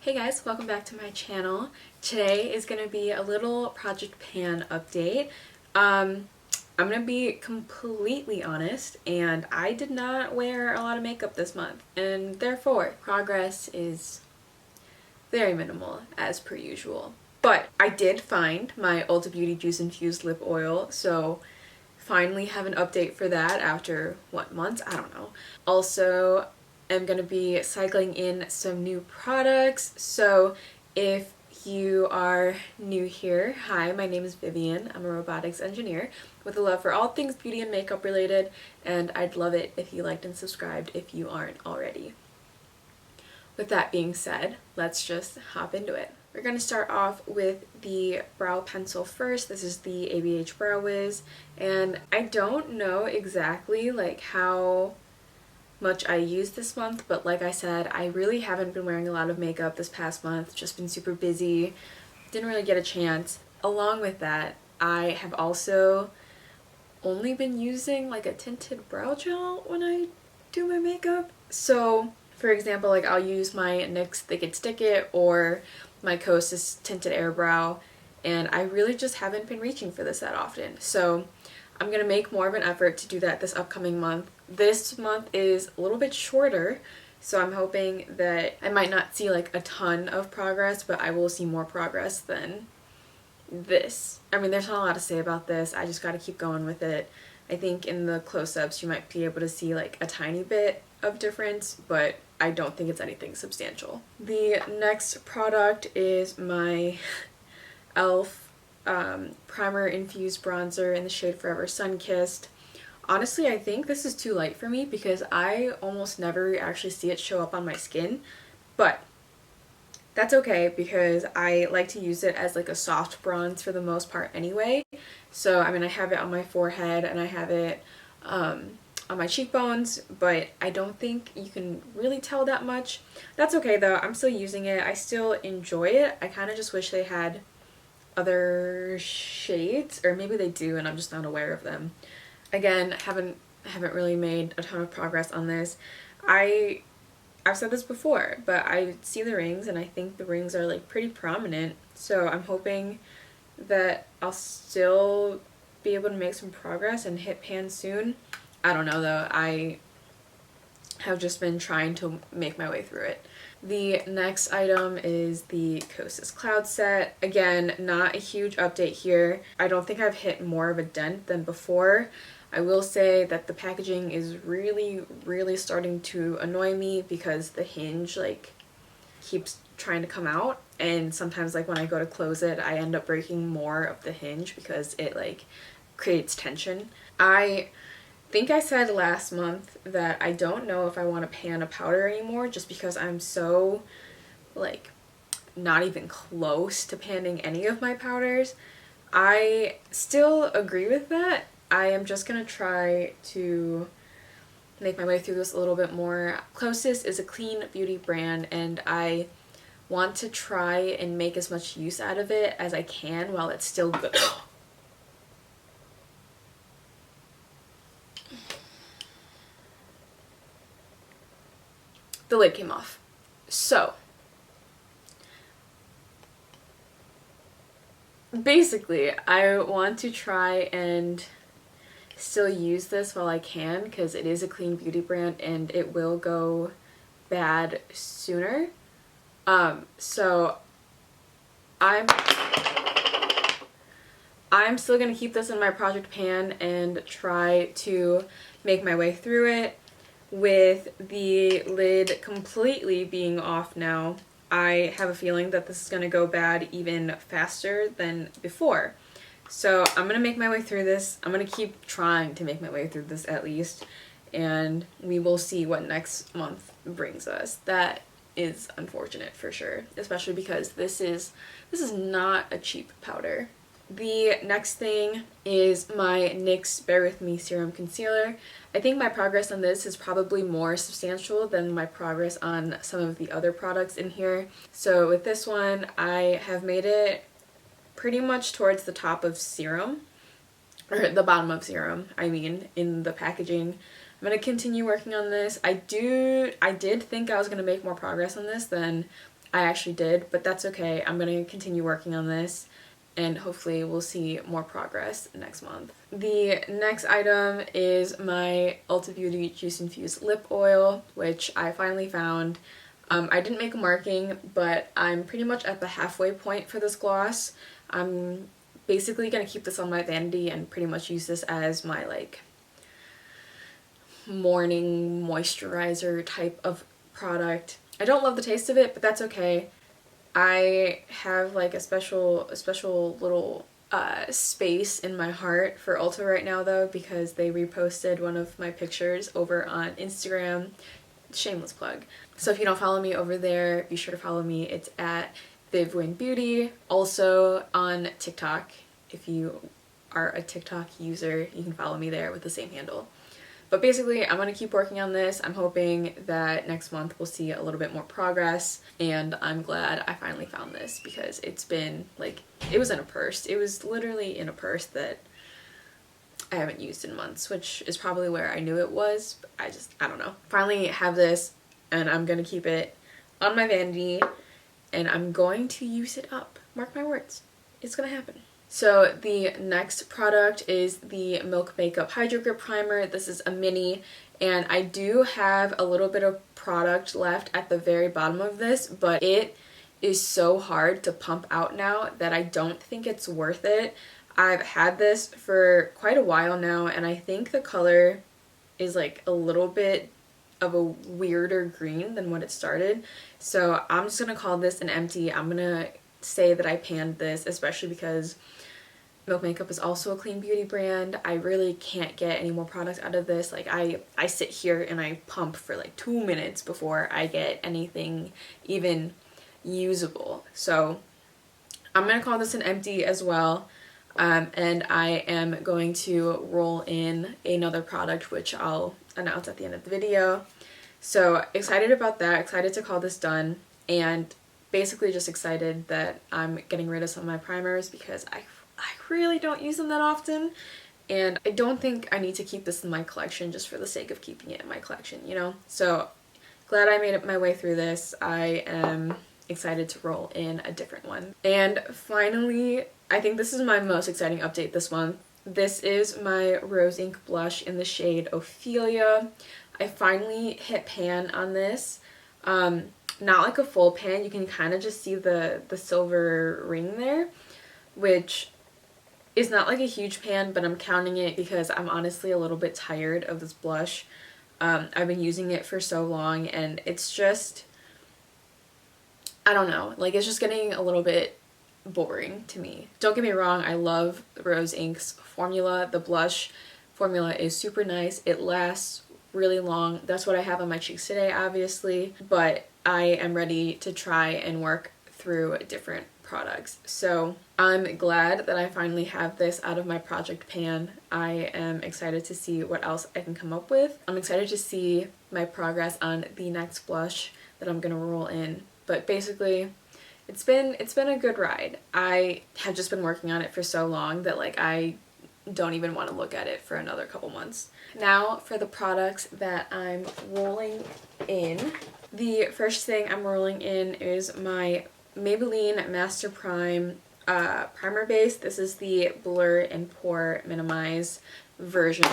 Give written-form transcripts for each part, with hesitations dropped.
Hey guys, welcome back to my channel. Today is going to be a little Project Pan update. I'm going to be completely honest, and I did not wear a lot of makeup this month, and therefore progress is very minimal as per usual. But I did find my Ulta Beauty Juice Infused Lip Oil, so finally have an update for that after, what, months? I don't know. Also, I'm going to be cycling in some new products, so if you are new here, hi, my name is Vivian. I'm a robotics engineer with a love for all things beauty and makeup related, and I'd love it if you liked and subscribed if you aren't already. With that being said, let's just hop into it. We're going to start off with the brow pencil first. This is the ABH Brow Wiz, and I don't know exactly like how much I used this month, but like I said, I really haven't been wearing a lot of makeup this past month, just been super busy, didn't really get a chance. Along with that, I have also only been using like a tinted brow gel when I do my makeup. So for example, like I'll use my NYX Thick It Stick It or my Kosas Tinted Air Brow, and I really just haven't been reaching for this that often. So I'm going to make more of an effort to do that this upcoming month. This month is a little bit shorter, so I'm hoping that I might not see like a ton of progress, but I will see more progress than this. I mean, there's not a lot to say about this. I just got to keep going with it. I think in the close-ups you might be able to see like a tiny bit of difference, but I don't think it's anything substantial. The next product is my e.l.f. Primer-Infused Bronzer in the shade Forever Sun-Kissed. Honestly, I think this is too light for me because I almost never actually see it show up on my skin, but that's okay because I like to use it as like a soft bronze for the most part anyway. So, I mean, I have it on my forehead and I have it on my cheekbones, but I don't think you can really tell that much. That's okay though, I'm still using it. I still enjoy it. I kind of just wish they had other shades, or maybe they do and I'm just not aware of them. Again, haven't really made a ton of progress on this. I've said this before, but I see the rings and I think the rings are like pretty prominent, so I'm hoping that I'll still be able to make some progress and hit pan soon. I don't know though, I have just been trying to make my way through it. The next item is the Kosas Cloud Set. Again, not a huge update here. I don't think I've hit more of a dent than before. I will say that the packaging is really starting to annoy me because the hinge like keeps trying to come out, and sometimes like when I go to close it I end up breaking more of the hinge because it like creates tension. I think I said last month that I don't know if I want to pan a powder anymore just because I'm so like not even close to panning any of my powders. I still agree with that. I am just gonna try to make my way through this a little bit more. Kosas is a clean beauty brand and I want to try and make as much use out of it as I can while it's still good. The lid came off. So basically I want to try and still use this while I can because it is a clean beauty brand and it will go bad sooner. So I'm still gonna keep this in my project pan and try to make my way through it. With the lid completely being off now, I have a feeling that this is gonna go bad even faster than before. So I'm gonna make my way through this. I'm gonna keep trying to make my way through this at least, and we will see what next month brings us. That is unfortunate for sure, especially because this is not a cheap powder. The next thing is my NYX Bear With Me Serum Concealer. I think my progress on this is probably more substantial than my progress on some of the other products in here. So with this one, I have made it pretty much towards the top of Serum, or the bottom of Serum, I mean, in the packaging. I'm going to continue working on this. I did think I was going to make more progress on this than I actually did, but that's okay. I'm going to continue working on this and hopefully we'll see more progress next month. The next item is my Ulta Beauty Juice Infused Lip Oil, which I finally found. I didn't make a marking, but I'm pretty much at the halfway point for this gloss. I'm basically going to keep this on my vanity and pretty much use this as my like morning moisturizer type of product. I don't love the taste of it, but that's okay. I have like a special little space in my heart for Ulta right now though, because they reposted one of my pictures over on Instagram. Shameless plug. So if you don't follow me over there, be sure to follow me. It's at VivWingBeauty. Also on TikTok. If you are a TikTok user, you can follow me there with the same handle. But basically, I'm going to keep working on this. I'm hoping that next month we'll see a little bit more progress, and I'm glad I finally found this because it's been, like, it was in a purse. It was literally in a purse that I haven't used in months, which is probably where I knew it was, but I don't know. Finally have this, and I'm going to keep it on my vanity, and I'm going to use it up. Mark my words. It's going to happen. So the next product is the Milk Makeup Hydro Grip Primer. This is a mini, and I do have a little bit of product left at the very bottom of this, but it is so hard to pump out now that I don't think it's worth it. I've had this for quite a while now, and I think the color is like a little bit of a weirder green than what it started. So I'm just gonna call this an empty. I'm gonna say that I panned this, especially because Milk Makeup is also a clean beauty brand. I really can't get any more products out of this. Like I sit here and I pump for like 2 minutes before I get anything even usable. So I'm gonna call this an empty as well. And I am going to roll in another product, which I'll announce at the end of the video. So excited about that, excited to call this done, and basically just excited that I'm getting rid of some of my primers because I really don't use them that often, and I don't think I need to keep this in my collection just for the sake of keeping it in my collection, you know? So glad I made it my way through this. I am excited to roll in a different one. And finally, I think this is my most exciting update this month. This is my Rose Ink blush in the shade Ophelia. I finally hit pan on this. Not like a full pan, you can kind of just see the silver ring there, which is not like a huge pan, but I'm counting it because I'm honestly a little bit tired of this blush. I've been using it for so long, and it's just, I don't know, like it's just getting a little bit boring to me. Don't get me wrong, I love Rose Ink's formula. The blush formula is super nice. It lasts really long. That's what I have on my cheeks today, obviously, but I am ready to try and work through different products. So I'm glad that I finally have this out of my project pan. I am excited to see what else I can come up with. I'm excited to see my progress on the next blush that I'm gonna roll in. But basically, it's been a good ride. I have just been working on it for so long that like I don't even want to look at it for another couple months. Now for the products that I'm rolling in. The first thing I'm rolling in is my Maybelline Master Prime primer base. This is the Blur and Pore Minimize version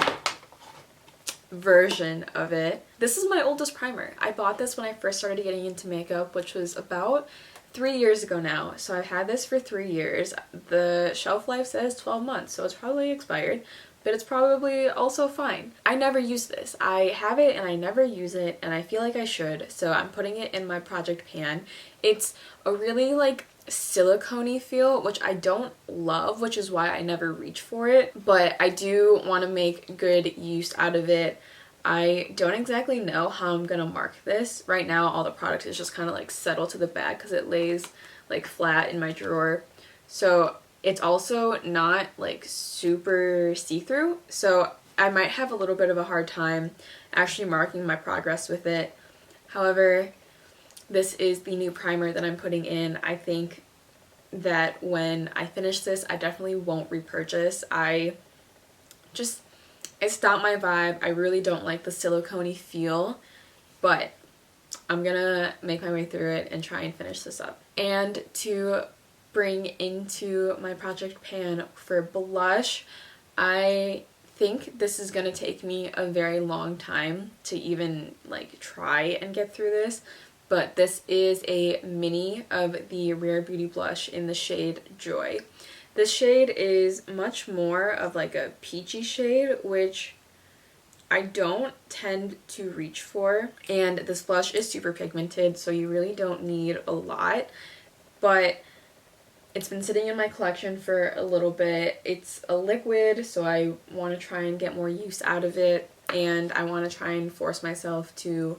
of it. This is my oldest primer. I bought this when I first started getting into makeup, which was about 3 years ago now. So I've had this for 3 years. The shelf life says 12 months, so it's probably expired, but it's probably also fine. I never use this. I have it and I never use it, and I feel like I should, so I'm putting it in my project pan. It's a really like silicone-y feel, which I don't love, which is why I never reach for it, but I do want to make good use out of it. I don't exactly know how I'm gonna mark this. Right now all the product is just kind of like settled to the back because it lays like flat in my drawer. So it's also not like super see-through, so I might have a little bit of a hard time actually marking my progress with it. However, this is the new primer that I'm putting in. I think that when I finish this, I definitely won't repurchase. It's not my vibe. I really don't like the silicone-y feel, but I'm gonna make my way through it and try and finish this up. And to bring into my project pan for blush, I think this is gonna take me a very long time to even like try and get through this, but this is a mini of the Rare Beauty blush in the shade Joy. This shade is much more of like a peachy shade, which I don't tend to reach for, and this blush is super pigmented, so you really don't need a lot, but it's been sitting in my collection for a little bit. It's a liquid, so I want to try and get more use out of it, and I want to try and force myself to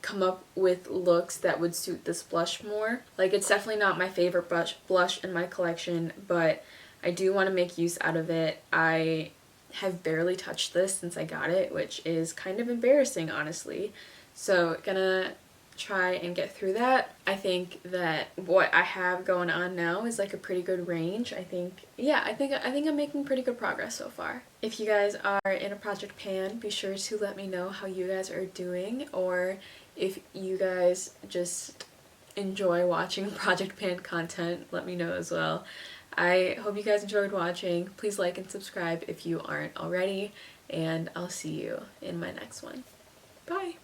come up with looks that would suit this blush more. Like, it's definitely not my favorite blush in my collection, but I do want to make use out of it. I have barely touched this since I got it, which is kind of embarrassing, honestly. So gonna try and get through that. I think that what I have going on now is like a pretty good range. I think I'm making pretty good progress so far. If you guys are in a project pan, be sure to let me know how you guys are doing, or if you guys just enjoy watching project pan content, let me know as well. I hope you guys enjoyed watching. Please like and subscribe if you aren't already, and I'll see you in my next one. Bye!